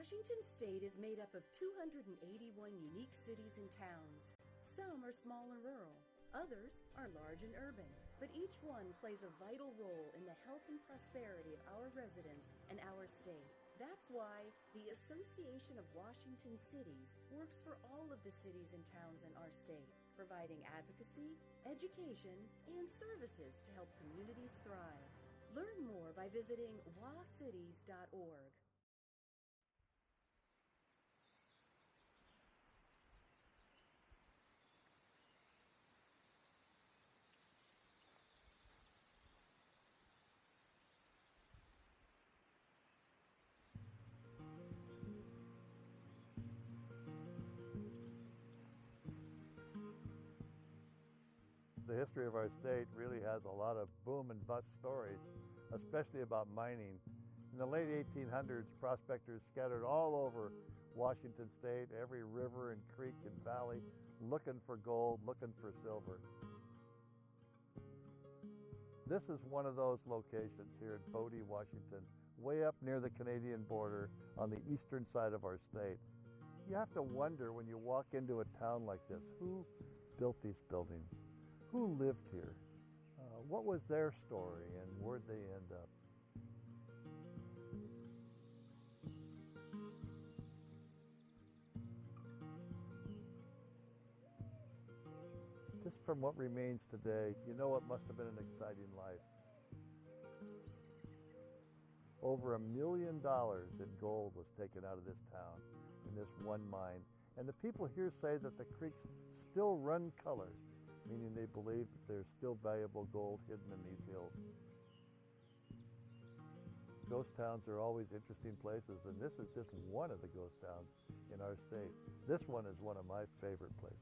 Washington State is made up of 281 unique cities and towns. Some are small and rural, others are large and urban, but each one plays a vital role in the health and prosperity of our residents and our state. That's why the Association of Washington Cities works for all of the cities and towns in our state, providing advocacy, education, and services to help communities thrive. Learn more by visiting wacities.org. The history of our state really has a lot of boom and bust stories, especially about mining. In the late 1800s, prospectors scattered all over Washington State, every river and creek and valley, looking for gold, looking for silver. This is one of those locations here in Bodie, Washington, way up near the Canadian border on the eastern side of our state. You have to wonder when you walk into a town like this, who built these buildings? Who lived here? What was their story and where'd they end up? Just from what remains today, you know it must have been an exciting life. Over $1 million in gold was taken out of this town in this one mine. And the people here say that the creeks still run color, meaning they believe that there's still valuable gold hidden in these hills. Ghost towns are always interesting places, and this is just one of the ghost towns in our state. This one is one of my favorite places.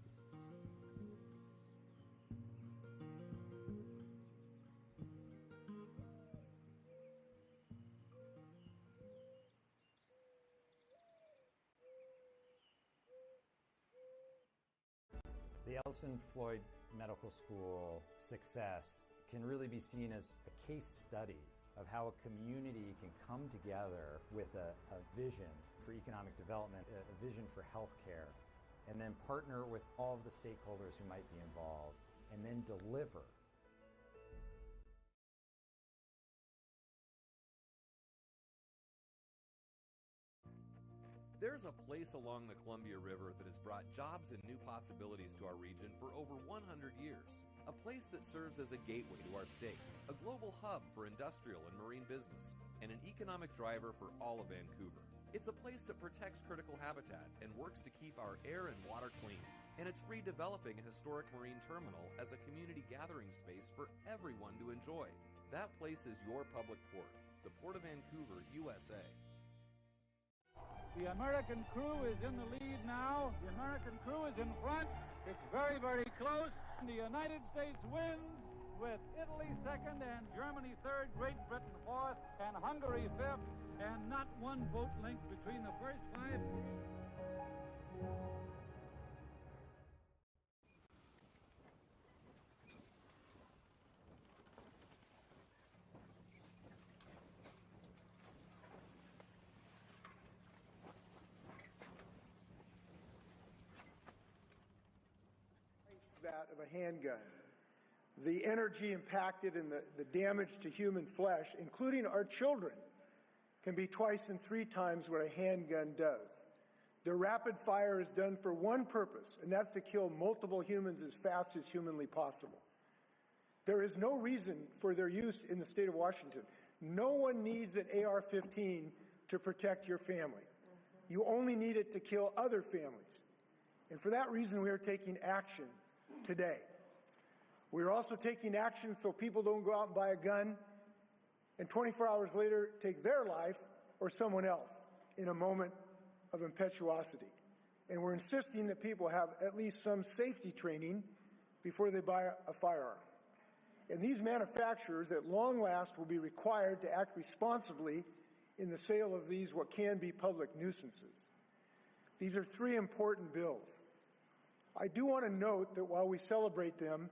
The Ellison Floyd Medical School success can really be seen as a case study of how a community can come together with a vision for economic development, a vision for healthcare, and then partner with all of the stakeholders who might be involved, and then deliver. There's a place along the Columbia River that has brought jobs and new possibilities to our region for over 100 years. A place that serves as a gateway to our state, a global hub for industrial and marine business, and an economic driver for all of Vancouver. It's a place that protects critical habitat and works to keep our air and water clean. And it's redeveloping a historic marine terminal as a community gathering space for everyone to enjoy. That place is your public port, the Port of Vancouver, USA. The American crew is in the lead now. The American crew is in front. It's very, very close. The United States wins with Italy second and Germany third, Great Britain fourth, and Hungary fifth, and not one vote length between the first five. That of a handgun. The energy impacted and the damage to human flesh, including our children, can be twice and three times what a handgun does. Their rapid fire is done for one purpose, and that's to kill multiple humans as fast as humanly possible. There is no reason for their use in the state of Washington. No one needs an AR-15 to protect your family. You only need it to kill other families. And for that reason, we are taking action today. We are also taking action so people don't go out and buy a gun and 24 hours later take their life or someone else in a moment of impetuosity. And we're insisting that people have at least some safety training before they buy a firearm. And these manufacturers at long last will be required to act responsibly in the sale of these what can be public nuisances. These are three important bills. I do want to note that while we celebrate them,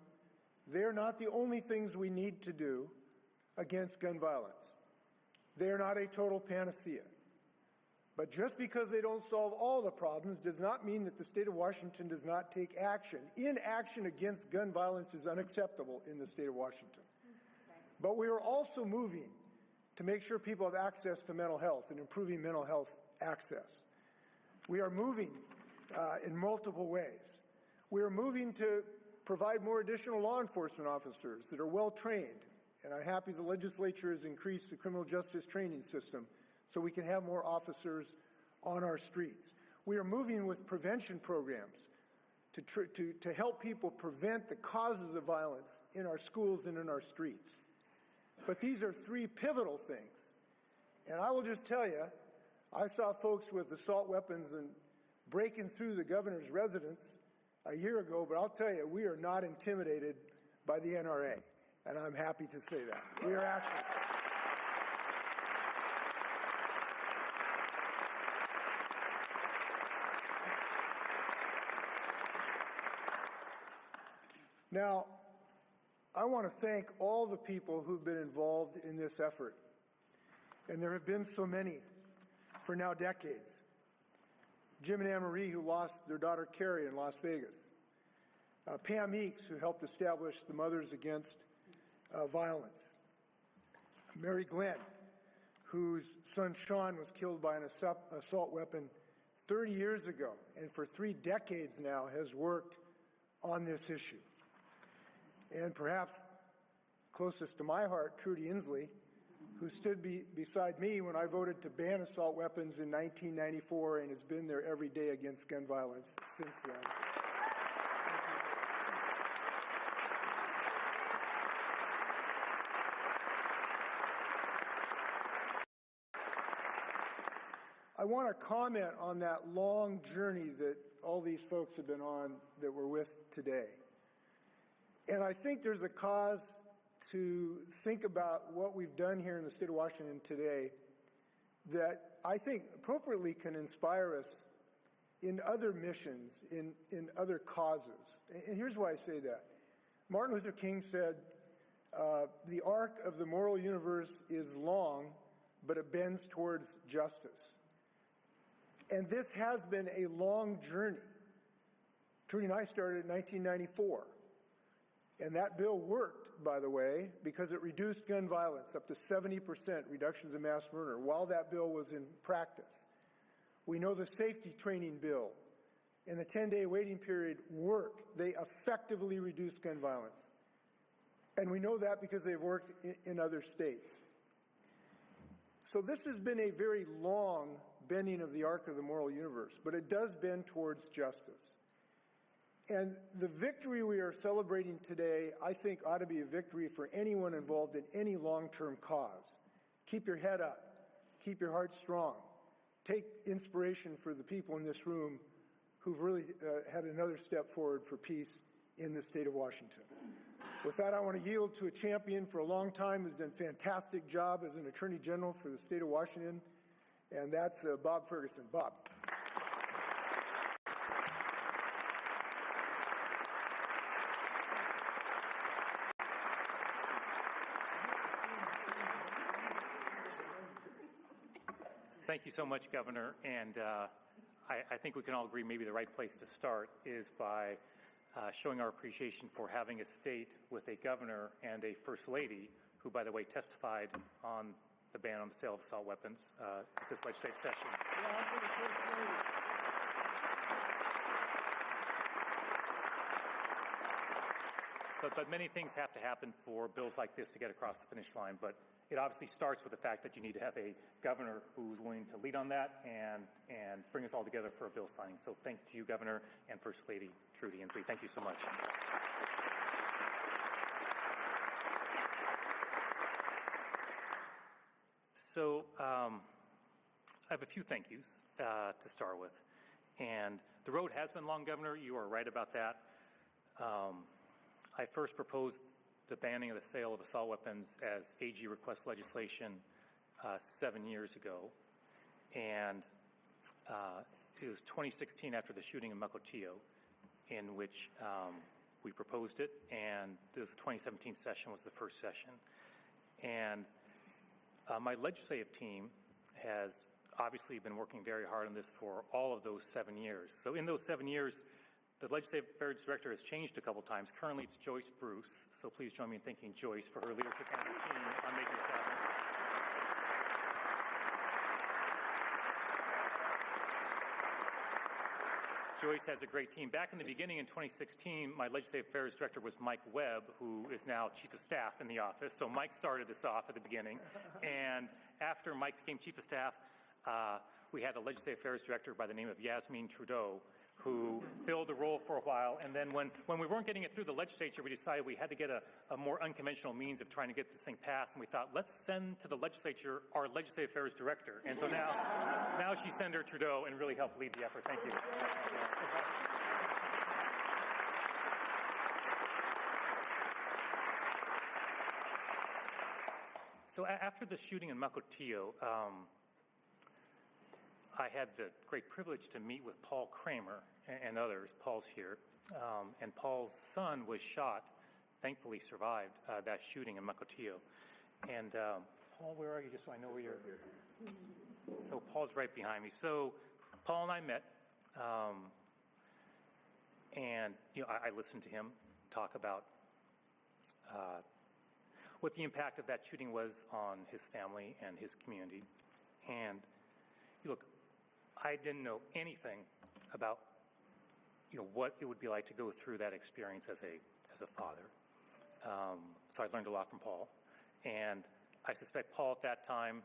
they're not the only things we need to do against gun violence. They're not a total panacea. But just because they don't solve all the problems does not mean that the state of Washington does not take action. Inaction against gun violence is unacceptable in the state of Washington. But we are also moving to make sure people have access to mental health and improving mental health access. We are moving in multiple ways. We are moving to provide more additional law enforcement officers that are well trained. And I'm happy the legislature has increased the criminal justice training system so we can have more officers on our streets. We are moving with prevention programs to help people prevent the causes of violence in our schools and in our streets. But these are three pivotal things. And I will just tell you, I saw folks with assault weapons and breaking through the governor's residence a year ago, but I'll tell you, we are not intimidated by the NRA. And I'm happy to say that. We are actually. Now, I want to thank all the people who've been involved in this effort. And there have been so many for now decades. Jim and Anne Marie, who lost their daughter Carrie in Las Vegas. Pam Meeks, who helped establish the Mothers Against Violence. Mary Glenn, whose son Sean was killed by an assault weapon 30 years ago, and for 3 decades now has worked on this issue. And perhaps closest to my heart, Trudy Inslee, who stood beside me when I voted to ban assault weapons in 1994 and has been there every day against gun violence since then. I want to comment on that long journey that all these folks have been on that we're with today. And I think there's a cause to think about what we've done here in the state of Washington today that I think appropriately can inspire us in other missions, in other causes. And here's why I say that. Martin Luther King said, the arc of the moral universe is long, but it bends towards justice. And this has been a long journey. Trudy and I started in 1994. And that bill worked, by the way, because it reduced gun violence up to 70% reductions in mass murder while that bill was in practice. We know the safety training bill and the 10-day waiting period work. They effectively reduce gun violence. And we know that because they've worked in other states. So this has been a very long bending of the arc of the moral universe, but it does bend towards justice. And the victory we are celebrating today, I think, ought to be a victory for anyone involved in any long-term cause. Keep your head up. Keep your heart strong. Take inspiration for the people in this room who've really had another step forward for peace in the state of Washington. With that, I want to yield to a champion for a long time who's done a fantastic job as an Attorney General for the state of Washington, and that's Bob Ferguson. Bob. Thank you so much, Governor. And I think we can all agree maybe the right place to start is by showing our appreciation for having a state with a governor and a first lady who, by the way, testified on the ban on the sale of assault weapons at this legislative session. But many things have to happen for bills like this to get across the finish line. But it obviously starts with the fact that you need to have a governor who's willing to lead on that and bring us all together for a bill signing. So thank you to you, Governor, and First Lady Trudy Inslee. Thank you so much. So I have a few thank yous to start with. And the road has been long, Governor. You are right about that. I first proposed the banning of the sale of assault weapons as AG request legislation 7 years ago. And it was 2016 after the shooting in Mukilteo in which we proposed it. And this 2017 session was the first session. And my legislative team has obviously been working very hard on this for all of those 7 years. So in those 7 years, the Legislative Affairs Director has changed a couple times. Currently, it's Joyce Bruce. So please join me in thanking Joyce for her leadership on the team on making this happen. Joyce has a great team. Back in the beginning in 2016, my Legislative Affairs Director was Mike Webb, who is now Chief of Staff in the office. So Mike started this off at the beginning. And after Mike became Chief of Staff, we had a Legislative Affairs Director by the name of Yasmin Trudeau, who filled the role for a while. And then when we weren't getting it through the legislature, we decided we had to get a more unconventional means of trying to get this thing passed. And we thought, let's send to the legislature our Legislative Affairs Director. And so now she's Senator Trudeau and really helped lead the effort. Thank you. So after the shooting in Mukilteo, I had the great privilege to meet with Paul Kramer and others. Paul's here. And Paul's son was shot, thankfully survived that shooting in Mukilteo. And Paul, where are you? Just so I know where you're. So Paul's right behind me. So Paul and I met, and I listened to him talk about what the impact of that shooting was on his family and his community. And look, I didn't know anything about what it would be like to go through that experience as a father. So I learned a lot from Paul, and I suspect Paul at that time,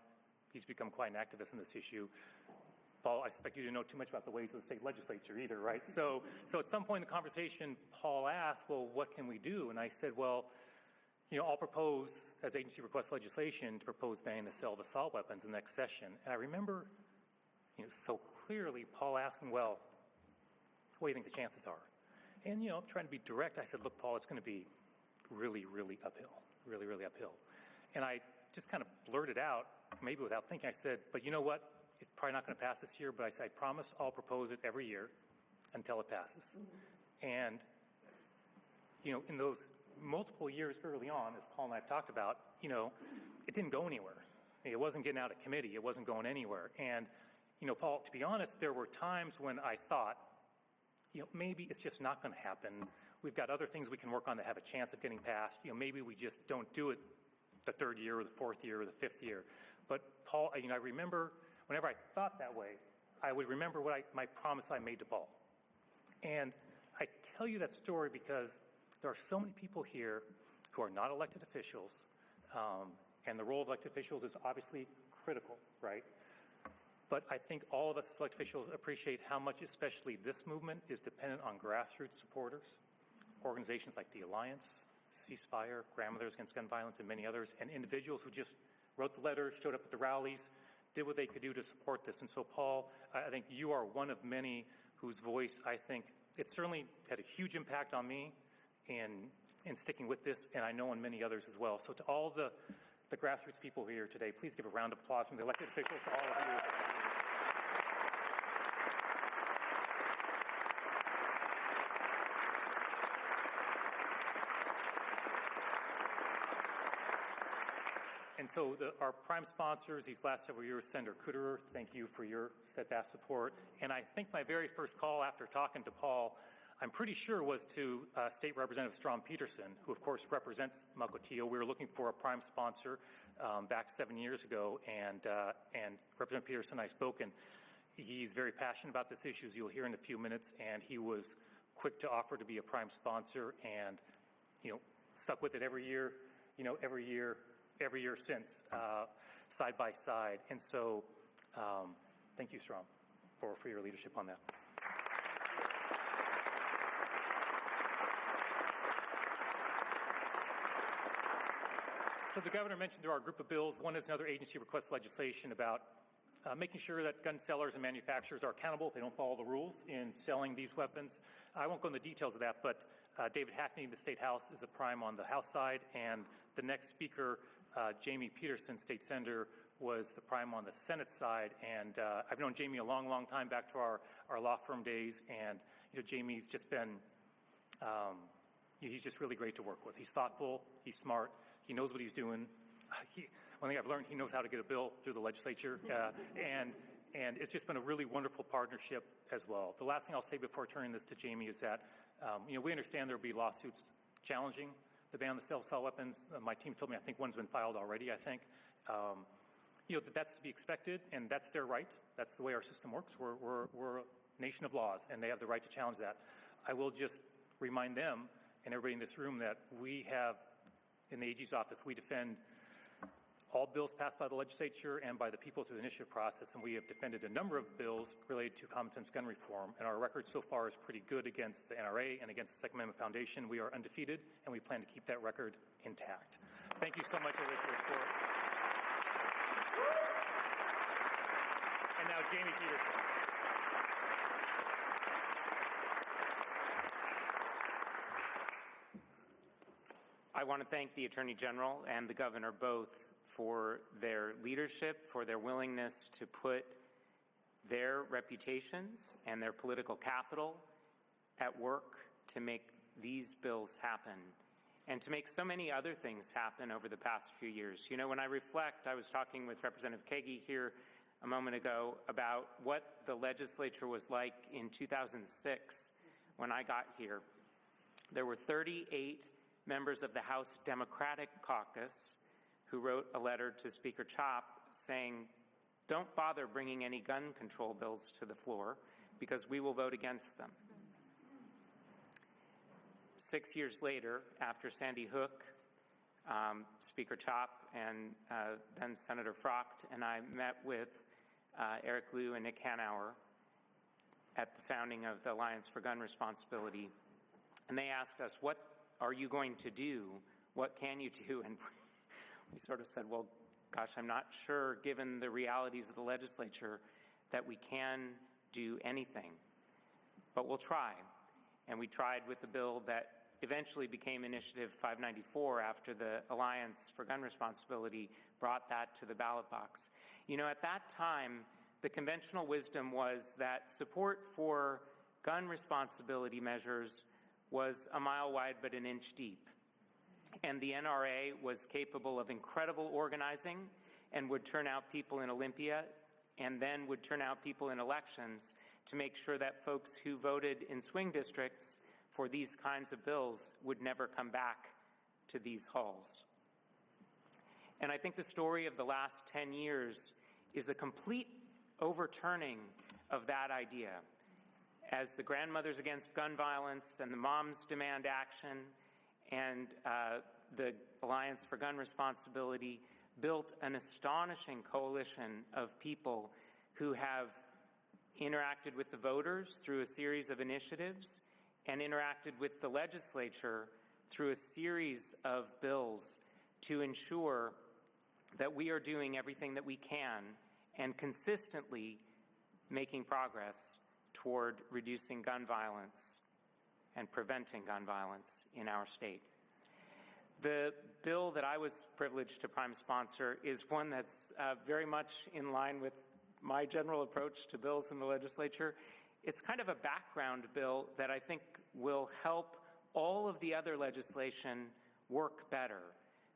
he's become quite an activist in this issue. Paul, I suspect you didn't know too much about the ways of the state legislature either, right? So at some point in the conversation, Paul asked, well, what can we do? And I said, well, I'll propose, as agency request legislation, to propose banning the sale of assault weapons in the next session. And I remember so clearly Paul asking, well, what do you think the chances are? And, trying to be direct, I said, look, Paul, it's going to be really, really uphill, really, really uphill. And I just kind of blurted out, maybe without thinking, I said, but you know what? It's probably not going to pass this year, but I said, I promise I'll propose it every year until it passes. And, in those multiple years early on, as Paul and I have talked about, it didn't go anywhere. It wasn't getting out of committee. It wasn't going anywhere. And, Paul, to be honest, there were times when I thought, maybe it's just not going to happen. We've got other things we can work on that have a chance of getting passed. Maybe we just don't do it the third year or the fourth year or the fifth year. But Paul, I remember whenever I thought that way, I would remember my promise I made to Paul. And I tell you that story because there are so many people here who are not elected officials, and the role of elected officials is obviously critical, right? But I think all of us as elected officials appreciate how much, especially this movement, is dependent on grassroots supporters, organizations like the Alliance, Ceasefire, Grandmothers Against Gun Violence, and many others, and individuals who just wrote the letters, showed up at the rallies, did what they could do to support this. And so, Paul, I think you are one of many whose voice, I think, it certainly had a huge impact on me in sticking with this, and I know on many others as well. So to all the grassroots people here today, please give a round of applause from the elected officials to all of you. And so our prime sponsors these last several years, Senator Kuderer, thank you for your steadfast support. And I think my very first call after talking to Paul, I'm pretty sure was to State Representative Strom Peterson, who of course represents Mukilteo. We were looking for a prime sponsor back 7 years ago, and Representative Peterson and I spoke, and he's very passionate about this issue, as you'll hear in a few minutes, and he was quick to offer to be a prime sponsor, and stuck with it every year since, side by side. And so, thank you, Strom, for your leadership on that. So the governor mentioned there are a group of bills. One is another agency request legislation about making sure that gun sellers and manufacturers are accountable if they don't follow the rules in selling these weapons. I won't go into the details of that, but David Hackney, the State House, is a prime on the House side, and the next speaker, Jamie Peterson, State Senator, was the prime on the Senate side. And I've known Jamie a long, long time, back to our law firm days, and Jamie's just been, he's just really great to work with. He's thoughtful, he's smart, he knows what he's doing. One thing I've learned, he knows how to get a bill through the legislature, and it's just been a really wonderful partnership as well. The last thing I'll say before turning this to Jamie is that, we understand there will be lawsuits challenging the ban on the sale of assault weapons. My team told me I think one's been filed already, I think. That's to be expected, and that's their right. That's the way our system works. We're a nation of laws, and they have the right to challenge that. I will just remind them and everybody in this room that we have, in the AG's office, we defend all bills passed by the legislature and by the people through the initiative process, and we have defended a number of bills related to common sense gun reform, and our record so far is pretty good against the NRA and against the Second Amendment Foundation. We are undefeated, and we plan to keep that record intact. Thank you so much, everybody, for your support. And now, Jamie Peterson. I want to thank the Attorney General and the Governor both for their leadership, for their willingness to put their reputations and their political capital at work to make these bills happen and to make so many other things happen over the past few years. You know, when I reflect, I was talking with Representative Kagi here a moment ago about what the legislature was like in 2006 when I got here. There were 38 members of the House Democratic Caucus who wrote a letter to Speaker Chop saying, don't bother bringing any gun control bills to the floor because we will vote against them. 6 years later, after Sandy Hook, Speaker Chop and then Senator Frocht and I met with Eric Liu and Nick Hanauer at the founding of the Alliance for Gun Responsibility, and they asked us, what are you going to do? What can you do? And we sort of said, well, gosh, I'm not sure, given the realities of the legislature, that we can do anything. But we'll try. And we tried with the bill that eventually became Initiative 594 after the Alliance for Gun Responsibility brought that to the ballot box. You know, at that time, the conventional wisdom was that support for gun responsibility measures was a mile wide but an inch deep. And the NRA was capable of incredible organizing and would turn out people in Olympia and then would turn out people in elections to make sure that folks who voted in swing districts for these kinds of bills would never come back to these halls. And I think the story of the last 10 years is a complete overturning of that idea. As the Grandmothers Against Gun Violence and the Moms Demand Action and the Alliance for Gun Responsibility built an astonishing coalition of people who have interacted with the voters through a series of initiatives and interacted with the legislature through a series of bills to ensure that we are doing everything that we can and consistently making progress toward reducing gun violence and preventing gun violence in our state. The bill that I was privileged to prime sponsor is one that's very much in line with my general approach to bills in the legislature. It's kind of a background bill that I think will help all of the other legislation work better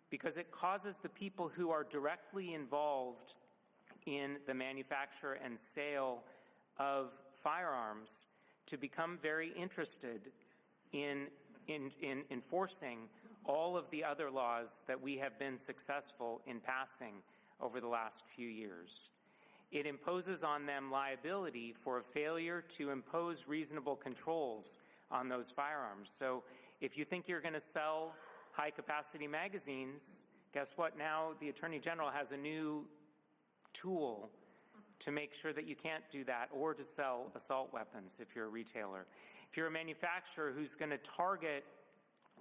because it causes the people who are directly involved in the manufacture and sale of firearms to become very interested in enforcing all of the other laws that we have been successful in passing over the last few years. It imposes on them liability for a failure to impose reasonable controls on those firearms. So if you think you're going to sell high-capacity magazines, guess what? Now the Attorney General has a new tool to make sure that you can't do that, or to sell assault weapons if you're a retailer. If you're a manufacturer who's going to target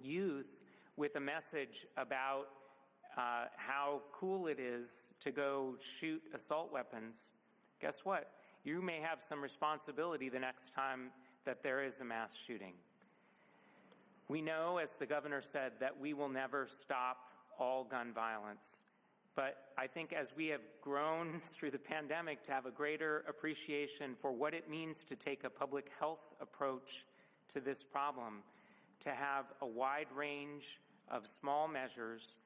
youth with a message about how cool it is to go shoot assault weapons, guess what? You may have some responsibility the next time that there is a mass shooting. We know, as the governor said, that we will never stop all gun violence. But I think as we have grown through the pandemic to have a greater appreciation for what it means to take a public health approach to this problem, to have a wide range of small measures,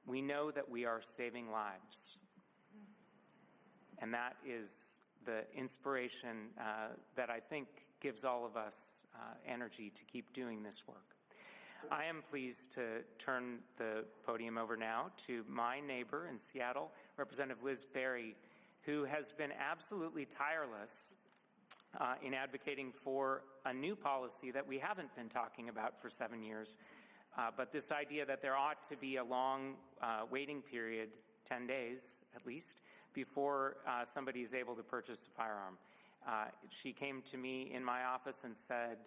we know that we are saving lives. And that is the inspiration that I think gives all of us energy to keep doing this work. I am pleased to turn the podium over now to my neighbor in Seattle, Representative Liz Berry, who has been absolutely tireless in advocating for a new policy that we haven't been talking about for 7 years, but this idea that there ought to be a long waiting period, 10 days at least, before somebody is able to purchase a firearm. She came to me in my office and said,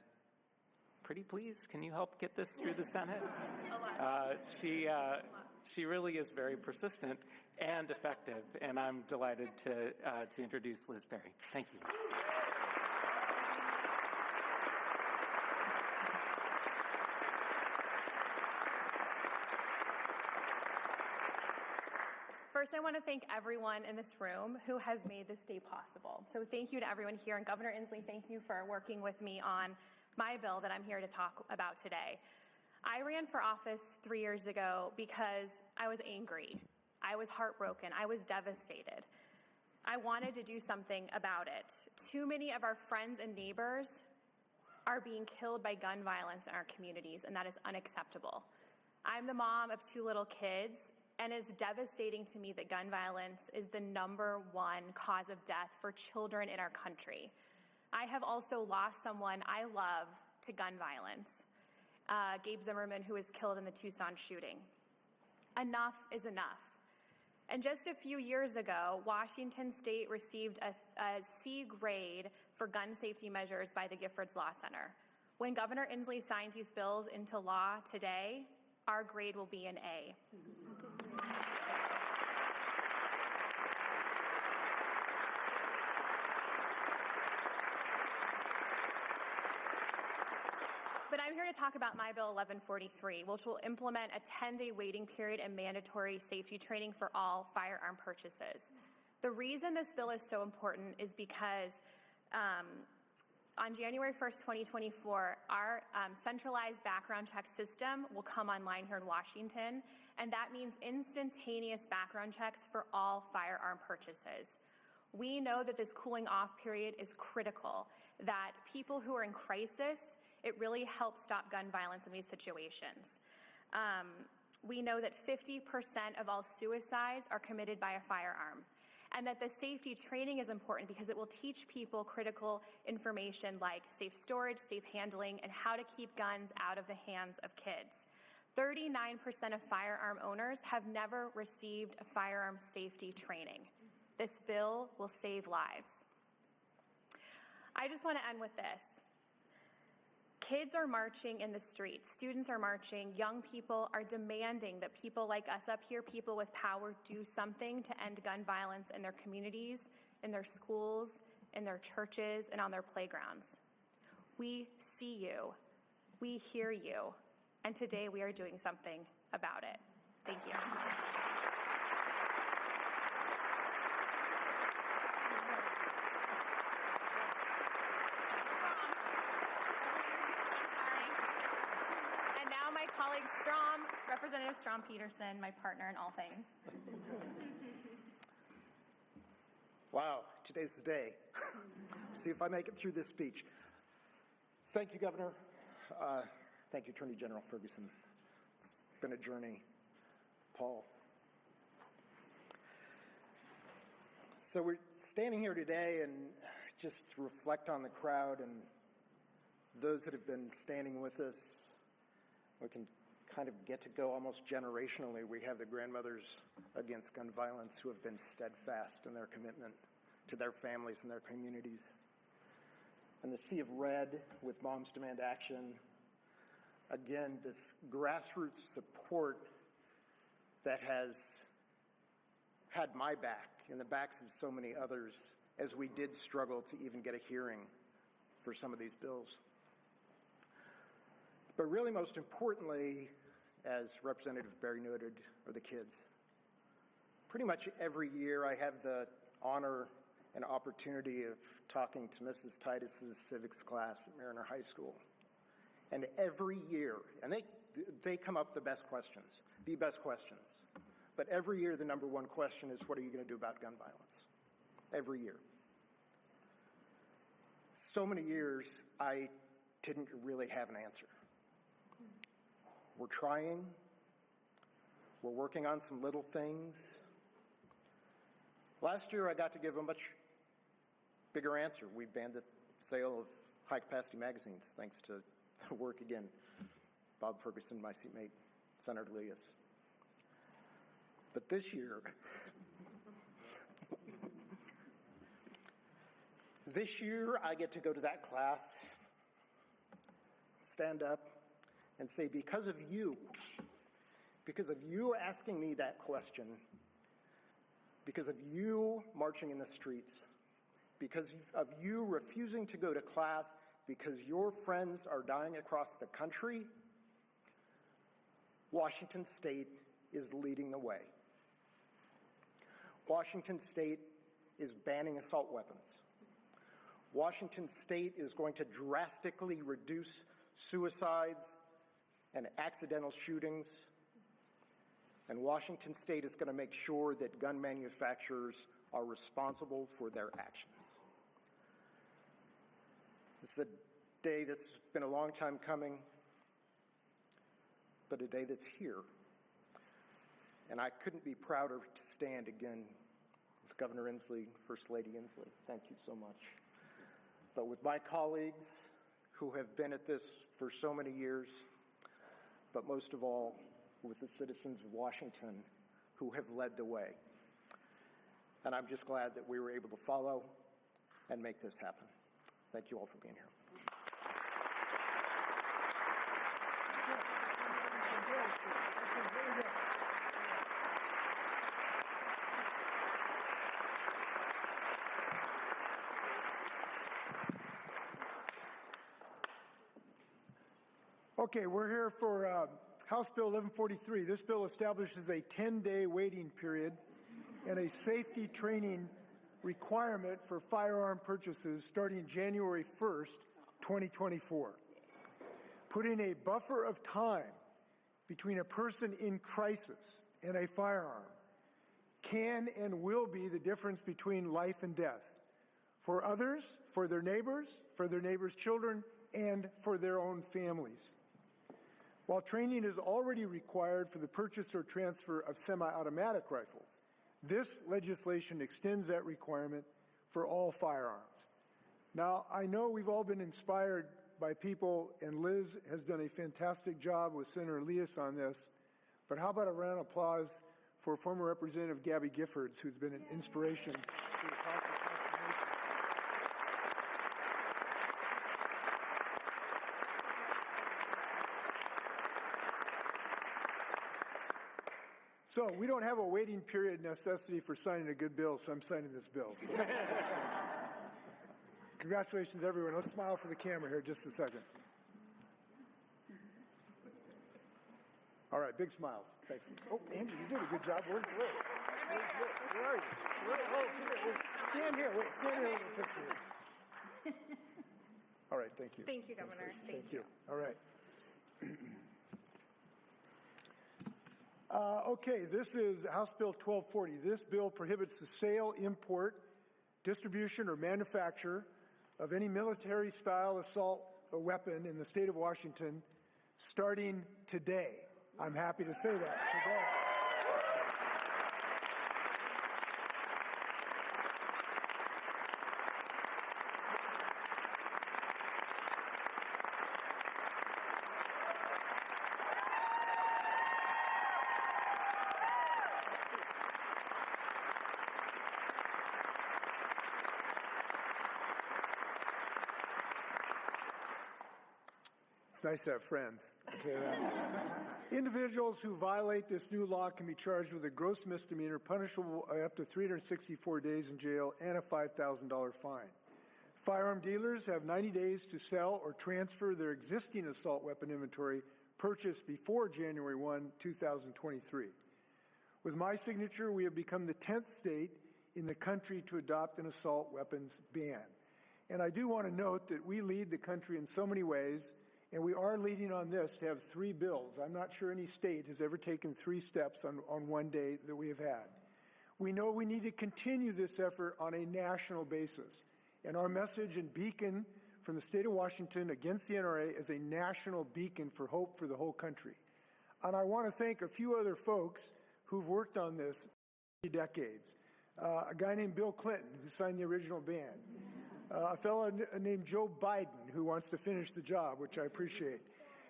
"Pretty please, can you help get this through the Senate?" She really is very persistent and effective, and I'm delighted to introduce Liz Berry. Thank you. First, I want to thank everyone in this room who has made this day possible. So thank you to everyone here. And Governor Inslee, thank you for working with me on my bill that I'm here to talk about today. I ran for office 3 years ago because I was angry. I was heartbroken. I was devastated. I wanted to do something about it. Too many of our friends and neighbors are being killed by gun violence in our communities, and that is unacceptable. I'm the mom of 2 little kids, and it's devastating to me that gun violence is the #1 cause of death for children in our country. I have also lost someone I love to gun violence, Gabe Zimmerman, who was killed in the Tucson shooting. Enough is enough. And just a few years ago, Washington State received a C grade for gun safety measures by the Giffords Law Center. When Governor Inslee signs these bills into law today, our grade will be an A. But I'm here to talk about my bill 1143, which will implement a 10-day waiting period and mandatory safety training for all firearm purchases. The reason this bill is so important is because on January 1st, 2024, our centralized background check system will come online here in Washington, and that means instantaneous background checks for all firearm purchases. We know that this cooling off period is critical, that people who are in crisis, it really helps stop gun violence in these situations. We know that 50% of all suicides are committed by a firearm, and that the safety training is important because it will teach people critical information like safe storage, safe handling, and how to keep guns out of the hands of kids. 39% of firearm owners have never received a firearm safety training. This bill will save lives. I just want to end with this. Kids are marching in the streets. Students are marching. Young people are demanding that people like us up here, people with power, do something to end gun violence in their communities, in their schools, in their churches, and on their playgrounds. We see you. We hear you. And today we are doing something about it. Thank you. Representative Strom-Peterson, my partner in all things. Wow, today's the day. See if I make it through this speech. Thank you, Governor. Thank you, Attorney General Ferguson. It's been a journey. Paul. So we're standing here today and just reflect on the crowd and those that have been standing with us. We can kind of get to go almost generationally. We have the grandmothers against gun violence who have been steadfast in their commitment to their families and their communities. And the sea of red with Moms Demand Action. Again, this grassroots support that has had my back and the backs of so many others as we did struggle to even get a hearing for some of these bills. But really, most importantly, as Representative Berry noted, are the kids. Pretty much every year I have the honor and opportunity of talking to Mrs. Titus's civics class at Mariner High School. And every year, and they come up with the best questions. But every year the #1 question is, what are you going to do about gun violence? every year. So many years, I didn't really have an answer. We're trying. We're working on some little things. Last year, I got to give a much bigger answer. We banned the sale of high-capacity magazines, thanks to the work, again, Bob Ferguson, my seatmate, Senator Leas. But this year, I get to go to that class, stand up, and say, because of you asking me that question, because of you marching in the streets, because of you refusing to go to class because your friends are dying across the country, Washington State is leading the way. Washington State is banning assault weapons. Washington State is going to drastically reduce suicides and accidental shootings. And Washington State is going to make sure that gun manufacturers are responsible for their actions. This is a day that's been a long time coming, but a day that's here. And I couldn't be prouder to stand again with Governor Inslee, First Lady Inslee. Thank you so much. But with my colleagues who have been at this for so many years, but most of all, with the citizens of Washington who have led the way. And I'm just glad that we were able to follow and make this happen. Thank you all for being here. Okay, we're here for House Bill 1143. This bill establishes a 10-day waiting period and a safety training requirement for firearm purchases starting January 1st, 2024. Putting a buffer of time between a person in crisis and a firearm can and will be the difference between life and death. For others, for their neighbors' children, and for their own families. While training is already required for the purchase or transfer of semi-automatic rifles, this legislation extends that requirement for all firearms. Now, I know we've all been inspired by people, and Liz has done a fantastic job with Senator Leas on this, but how about a round of applause for former Representative Gabby Giffords, who's been an inspiration to the process. So we don't have a waiting period necessity for signing a good bill, so I'm signing this bill. So. Congratulations, everyone. Let's smile for the camera here just a second. All right, big smiles. Thanks. Oh, Andrew, you did a good job. Where's Liz? Where are you? Stand here. Wait, stand here. All right, thank you. Thank you, Governor. Thank you. All right. Okay, this is House Bill 1240. This bill prohibits the sale, import, distribution, or manufacture of any military-style assault weapon in the state of Washington starting today. I'm happy to say that, today. It's nice to have friends. I'll tell you that. Individuals who violate this new law can be charged with a gross misdemeanor, punishable up to 364 days in jail and a $5,000 fine. Firearm dealers have 90 days to sell or transfer their existing assault weapon inventory purchased before January 1, 2023. With my signature, we have become the 10th state in the country to adopt an assault weapons ban. And I do want to note that we lead the country in so many ways, and we are leading on this to have 3 bills. I'm not sure any state has ever taken 3 steps on one day that we have had. We know we need to continue this effort on a national basis, and our message and beacon from the state of Washington against the NRA is a national beacon for hope for the whole country. And I want to thank a few other folks who've worked on this for decades. A guy named Bill Clinton, who signed the original ban. A fellow named Joe Biden, who wants to finish the job, which I appreciate.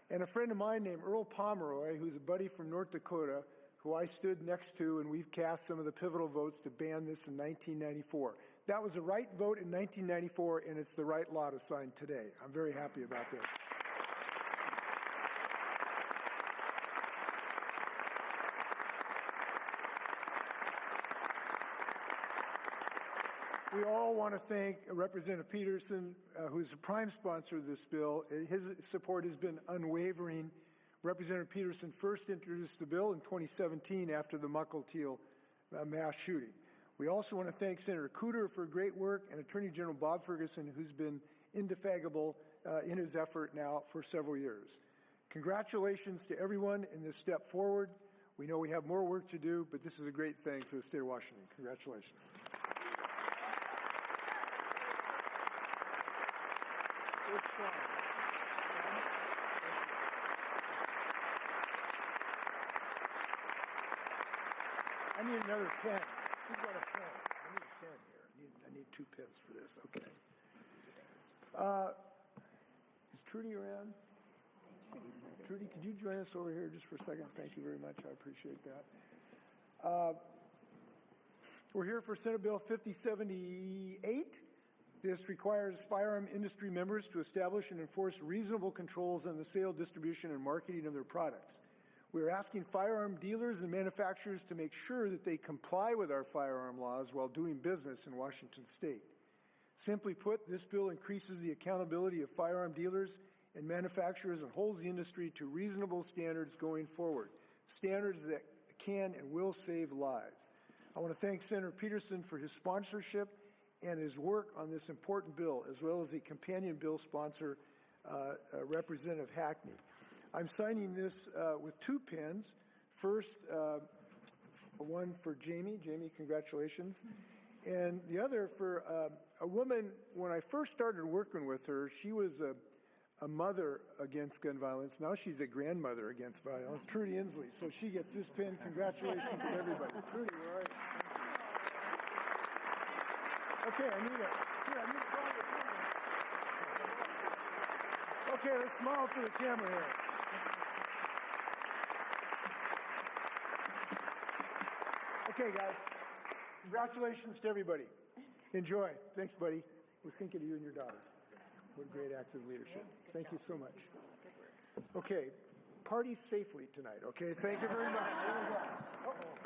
And a friend of mine named Earl Pomeroy, who's a buddy from North Dakota, who I stood next to, and we've cast some of the pivotal votes to ban this in 1994. That was the right vote in 1994, and it's the right law to sign today. I'm very happy about this. We all want to thank Representative Peterson, who's the prime sponsor of this bill. His support has been unwavering. Representative Peterson first introduced the bill in 2017 after the Mukilteo mass shooting. We also want to thank Senator Cooter for great work and Attorney General Bob Ferguson, who's been indefatigable in his effort now for several years. Congratulations to everyone in this step forward. We know we have more work to do, but this is a great thing for the state of Washington. Congratulations. I need another pen. Who's got a pen? I need a pen here. I need 2 pens for this. Okay. Is Trudy around? Trudy, could you join us over here just for a second? Thank you very much. I appreciate that. We're here for Senate Bill 5078. This requires firearm industry members to establish and enforce reasonable controls on the sale, distribution, and marketing of their products. We are asking firearm dealers and manufacturers to make sure that they comply with our firearm laws while doing business in Washington state. Simply put, this bill increases the accountability of firearm dealers and manufacturers and holds the industry to reasonable standards going forward, standards that can and will save lives. I want to thank Senator Peterson for his sponsorship and his work on this important bill, as well as the companion bill sponsor, Representative Hackney. I'm signing this with 2 pens. First, one for Jamie. Jamie, congratulations. And the other for a woman, when I first started working with her, she was a mother against gun violence. Now she's a grandmother against violence, Trudy Inslee. So she gets this pen. Congratulations to everybody. Trudy, where are you? Okay, I need a call. Okay, let's smile for the camera here. Okay, guys. Congratulations to everybody. Enjoy. Thanks, buddy. We're thinking of you and your daughter. What a great act of leadership. Thank you so much. Okay, party safely tonight, okay? Thank you very much. Here we go. Uh-oh.